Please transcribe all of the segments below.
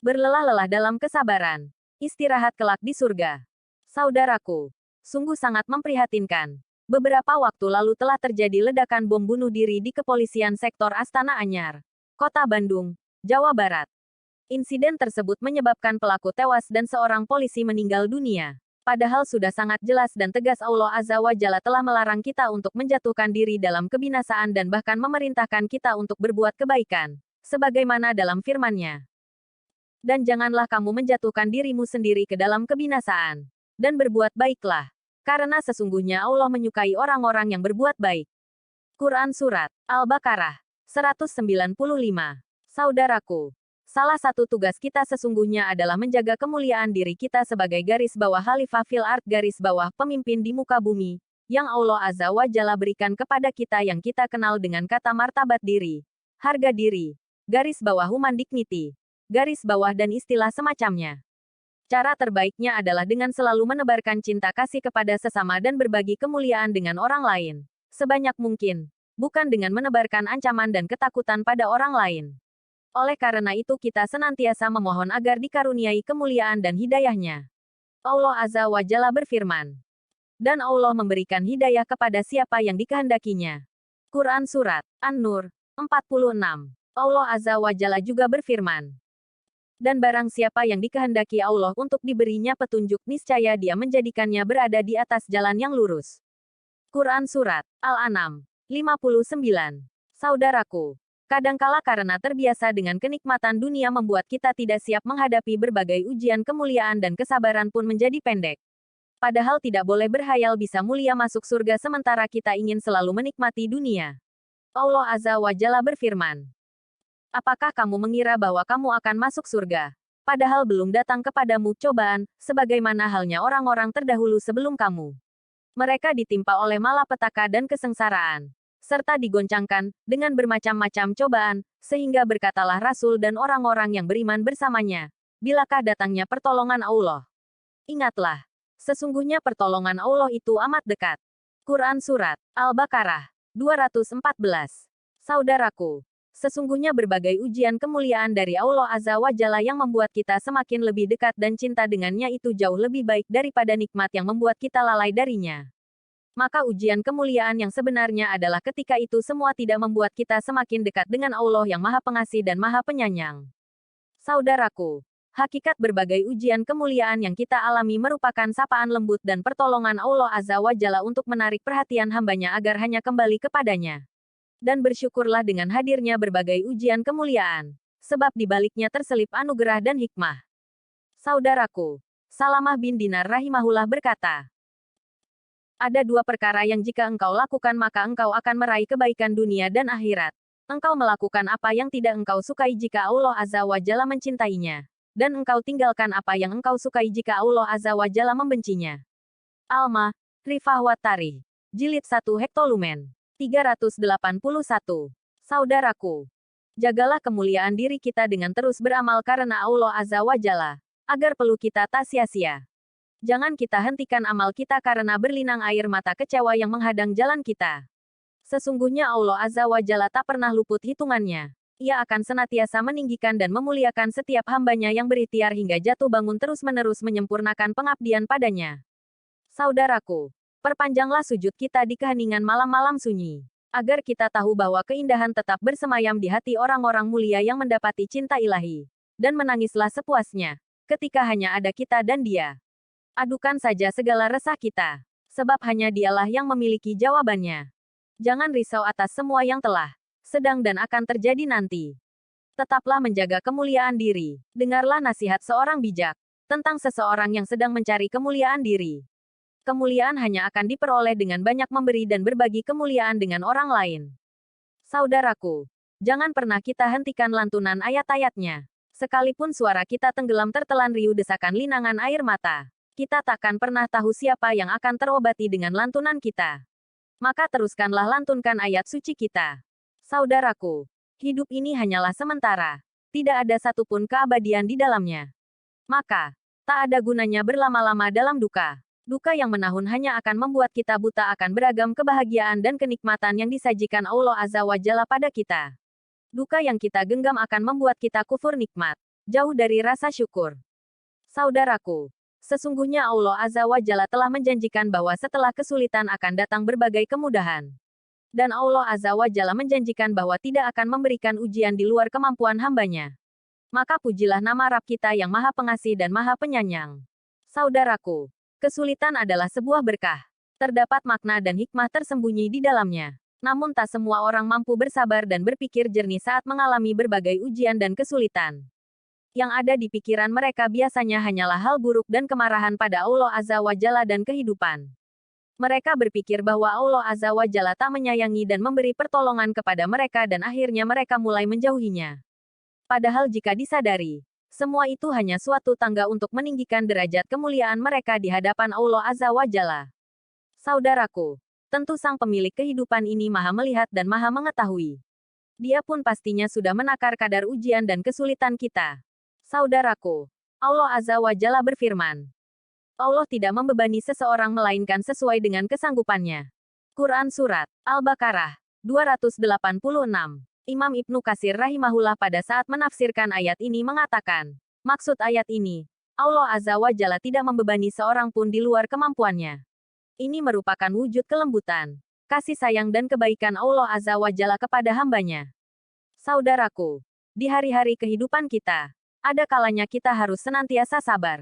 Berlelah-lelah dalam kesabaran. Istirahat kelak di surga. Saudaraku, sungguh sangat memprihatinkan. Beberapa waktu lalu telah terjadi ledakan bom bunuh diri di kepolisian sektor Astana Anyar, Kota Bandung, Jawa Barat. Insiden tersebut menyebabkan pelaku tewas dan seorang polisi meninggal dunia. Padahal sudah sangat jelas dan tegas Allah Azza wa Jalla telah melarang kita untuk menjatuhkan diri dalam kebinasaan dan bahkan memerintahkan kita untuk berbuat kebaikan. Sebagaimana dalam firman-Nya. Dan janganlah kamu menjatuhkan dirimu sendiri ke dalam kebinasaan. Dan berbuat baiklah. Karena sesungguhnya Allah menyukai orang-orang yang berbuat baik. Quran Surat Al-Baqarah 195. Saudaraku, salah satu tugas kita sesungguhnya adalah menjaga kemuliaan diri kita sebagai garis bawah Khalifah fil ard, garis bawah pemimpin di muka bumi, yang Allah Azza wa Jalla berikan kepada kita yang kita kenal dengan kata martabat diri, harga diri, garis bawah human dignity, garis bawah dan istilah semacamnya. Cara terbaiknya adalah dengan selalu menebarkan cinta kasih kepada sesama dan berbagi kemuliaan dengan orang lain. Sebanyak mungkin. Bukan dengan menebarkan ancaman dan ketakutan pada orang lain. Oleh karena itu kita senantiasa memohon agar dikaruniai kemuliaan dan hidayah-Nya. Allah Azza wa Jalla berfirman. Dan Allah memberikan hidayah kepada siapa yang dikehendakinya. Quran Surat An-Nur 46. Allah Azza wa Jalla juga berfirman. Dan barang siapa yang dikehendaki Allah untuk diberinya petunjuk, niscaya Dia menjadikannya berada di atas jalan yang lurus. Quran Surat Al-An'am 59. Saudaraku, kadangkala karena terbiasa dengan kenikmatan dunia membuat kita tidak siap menghadapi berbagai ujian, kemuliaan dan kesabaran pun menjadi pendek. Padahal tidak boleh berhayal bisa mulia masuk surga sementara kita ingin selalu menikmati dunia. Allah Azza wa Jalla berfirman. Apakah kamu mengira bahwa kamu akan masuk surga? Padahal belum datang kepadamu cobaan, sebagaimana halnya orang-orang terdahulu sebelum kamu. Mereka ditimpa oleh malapetaka dan kesengsaraan, serta digoncangkan dengan bermacam-macam cobaan, sehingga berkatalah Rasul dan orang-orang yang beriman bersamanya, bilakah datangnya pertolongan Allah? Ingatlah, sesungguhnya pertolongan Allah itu amat dekat. Quran Surat Al-Baqarah 214. Saudaraku, sesungguhnya berbagai ujian kemuliaan dari Allah Azza wa Jalla yang membuat kita semakin lebih dekat dan cinta dengannya itu jauh lebih baik daripada nikmat yang membuat kita lalai darinya. Maka ujian kemuliaan yang sebenarnya adalah ketika itu semua tidak membuat kita semakin dekat dengan Allah yang Maha Pengasih dan Maha Penyayang. Saudaraku, hakikat berbagai ujian kemuliaan yang kita alami merupakan sapaan lembut dan pertolongan Allah Azza wa Jalla untuk menarik perhatian hambanya agar hanya kembali kepadanya. Dan bersyukurlah dengan hadirnya berbagai ujian kemuliaan, sebab di baliknya terselip anugerah dan hikmah. Saudaraku, Salamah bin Dinar rahimahullah berkata, ada dua perkara yang jika engkau lakukan maka engkau akan meraih kebaikan dunia dan akhirat. Engkau melakukan apa yang tidak engkau sukai jika Allah Azza wa Jalla mencintainya. Dan engkau tinggalkan apa yang engkau sukai jika Allah Azza wa Jalla membencinya. Alma, Rifah wa Tarikh, Jilid 1 Hektolumen 381. Saudaraku, jagalah kemuliaan diri kita dengan terus beramal karena Allah Azza wa Jalla, agar peluh kita tak sia-sia. Jangan kita hentikan amal kita karena berlinang air mata kecewa yang menghadang jalan kita. Sesungguhnya Allah Azza wa Jalla tak pernah luput hitungannya. Ia akan senantiasa meninggikan dan memuliakan setiap hambanya yang berikhtiar hingga jatuh bangun terus-menerus menyempurnakan pengabdian padanya. Saudaraku, perpanjanglah sujud kita di keheningan malam-malam sunyi, agar kita tahu bahwa keindahan tetap bersemayam di hati orang-orang mulia yang mendapati cinta ilahi. Dan menangislah sepuasnya, ketika hanya ada kita dan Dia. Adukan saja segala resah kita, sebab hanya Dialah yang memiliki jawabannya. Jangan risau atas semua yang telah, sedang dan akan terjadi nanti. Tetaplah menjaga kemuliaan diri. Dengarlah nasihat seorang bijak, tentang seseorang yang sedang mencari kemuliaan diri. Kemuliaan hanya akan diperoleh dengan banyak memberi dan berbagi kemuliaan dengan orang lain. Saudaraku, jangan pernah kita hentikan lantunan ayat-ayatnya. Sekalipun suara kita tenggelam tertelan riuh desakan linangan air mata. Kita takkan pernah tahu siapa yang akan terobati dengan lantunan kita. Maka teruskanlah lantunkan ayat suci kita. Saudaraku, hidup ini hanyalah sementara. Tidak ada satupun keabadian di dalamnya. Maka, tak ada gunanya berlama-lama dalam duka. Duka yang menahun hanya akan membuat kita buta akan beragam kebahagiaan dan kenikmatan yang disajikan Allah Azza wa Jalla pada kita. Duka yang kita genggam akan membuat kita kufur nikmat. jauh dari rasa syukur. Saudaraku, sesungguhnya Allah Azza wa Jalla telah menjanjikan bahwa setelah kesulitan akan datang berbagai kemudahan. Dan Allah Azza wa Jalla menjanjikan bahwa tidak akan memberikan ujian di luar kemampuan hambanya. Maka pujilah nama Rabb kita yang Maha Pengasih dan Maha Penyayang. Saudaraku, kesulitan adalah sebuah berkah. Terdapat makna dan hikmah tersembunyi di dalamnya. Namun tak semua orang mampu bersabar dan berpikir jernih saat mengalami berbagai ujian dan kesulitan. Yang ada di pikiran mereka biasanya hanyalah hal buruk dan kemarahan pada Allah Azza wa Jalla dan kehidupan. Mereka berpikir bahwa Allah Azza wa Jalla tak menyayangi dan memberi pertolongan kepada mereka dan akhirnya mereka mulai menjauhinya. Padahal jika disadari, semua itu hanya suatu tangga untuk meninggikan derajat kemuliaan mereka di hadapan Allah Azza wa Jalla. Saudaraku, tentu Sang Pemilik kehidupan ini Maha melihat dan Maha mengetahui. Dia pun pastinya sudah menakar kadar ujian dan kesulitan kita. Saudaraku, Allah Azza wa Jalla berfirman, Allah tidak membebani seseorang melainkan sesuai dengan kesanggupannya. Quran Surat Al-Baqarah 286. Imam Ibnu Katsir rahimahullah pada saat menafsirkan ayat ini mengatakan, maksud ayat ini, Allah Azza wa Jalla tidak membebani seorang pun di luar kemampuannya. Ini merupakan wujud kelembutan, kasih sayang dan kebaikan Allah Azza wa Jalla kepada hambanya. Saudaraku, di hari-hari kehidupan kita, ada kalanya kita harus senantiasa sabar.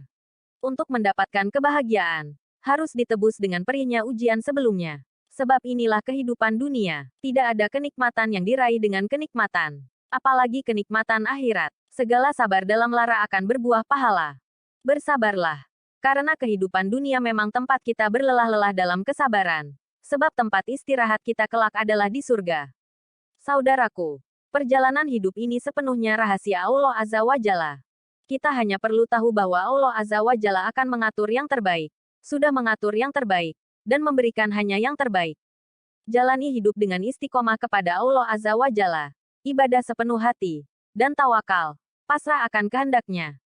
Untuk mendapatkan kebahagiaan, harus ditebus dengan perihnya ujian sebelumnya. Sebab inilah kehidupan dunia. Tidak ada kenikmatan yang diraih dengan kenikmatan. Apalagi kenikmatan akhirat. Segala sabar dalam lara akan berbuah pahala. Bersabarlah. Karena kehidupan dunia memang tempat kita berlelah-lelah dalam kesabaran. Sebab tempat istirahat kita kelak adalah di surga. Saudaraku, perjalanan hidup ini sepenuhnya rahasia Allah Azza wa Jalla. Kita hanya perlu tahu bahwa Allah Azza wa Jalla akan mengatur yang terbaik. Sudah mengatur yang terbaik. Dan memberikan hanya yang terbaik. Jalani hidup dengan istiqomah kepada Allah Azza wa Jalla. Ibadah sepenuh hati. Dan tawakal. Pasrah akan kehendaknya.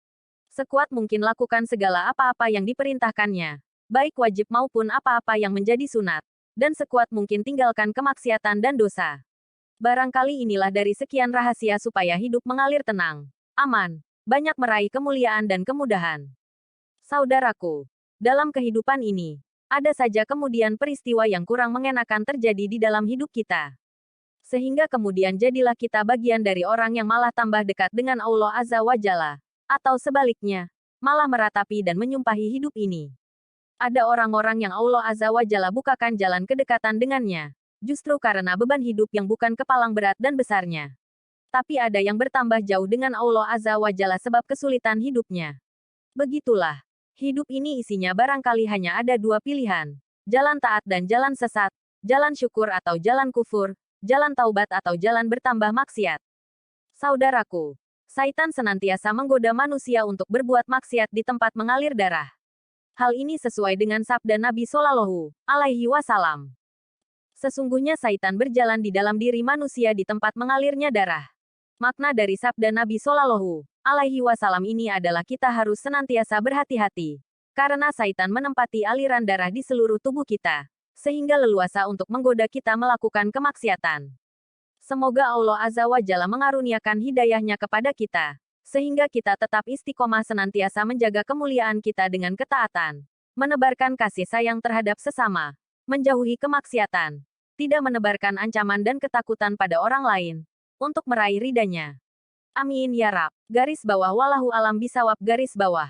Sekuat mungkin lakukan segala apa-apa yang diperintahkannya. Baik wajib maupun apa-apa yang menjadi sunat. Dan sekuat mungkin tinggalkan kemaksiatan dan dosa. Barangkali inilah dari sekian rahasia supaya hidup mengalir tenang. Aman. Banyak meraih kemuliaan dan kemudahan. Saudaraku, dalam kehidupan ini, ada saja kemudian peristiwa yang kurang mengenakan terjadi di dalam hidup kita. Sehingga kemudian jadilah kita bagian dari orang yang malah tambah dekat dengan Allah Azza wa Jalla. Atau sebaliknya, malah meratapi dan menyumpahi hidup ini. Ada orang-orang yang Allah Azza wa Jalla bukakan jalan kedekatan dengannya. Justru karena beban hidup yang bukan kepalang berat dan besarnya. Tapi ada yang bertambah jauh dengan Allah Azza wa Jalla sebab kesulitan hidupnya. Begitulah. Hidup ini isinya barangkali hanya ada dua pilihan. Jalan taat dan jalan sesat. Jalan syukur atau jalan kufur. Jalan taubat atau jalan bertambah maksiat. Saudaraku, Saitan senantiasa menggoda manusia untuk berbuat maksiat di tempat mengalir darah. Hal ini sesuai dengan sabda Nabi Shallallahu Alaihi Wasallam. Sesungguhnya Saitan berjalan di dalam diri manusia di tempat mengalirnya darah. Makna dari sabda Nabi Shallallahu Alaihi Wasallam ini adalah kita harus senantiasa berhati-hati. Karena Saitan menempati aliran darah di seluruh tubuh kita. Sehingga leluasa untuk menggoda kita melakukan kemaksiatan. Semoga Allah Azza wa Jalla mengaruniakan hidayahnya kepada kita. Sehingga kita tetap istiqomah senantiasa menjaga kemuliaan kita dengan ketaatan. Menebarkan kasih sayang terhadap sesama. Menjauhi kemaksiatan. Tidak menebarkan ancaman dan ketakutan pada orang lain. Untuk meraih ridhanya. Amin ya Rabb. Garis bawah wallahu alam bisawab garis bawah.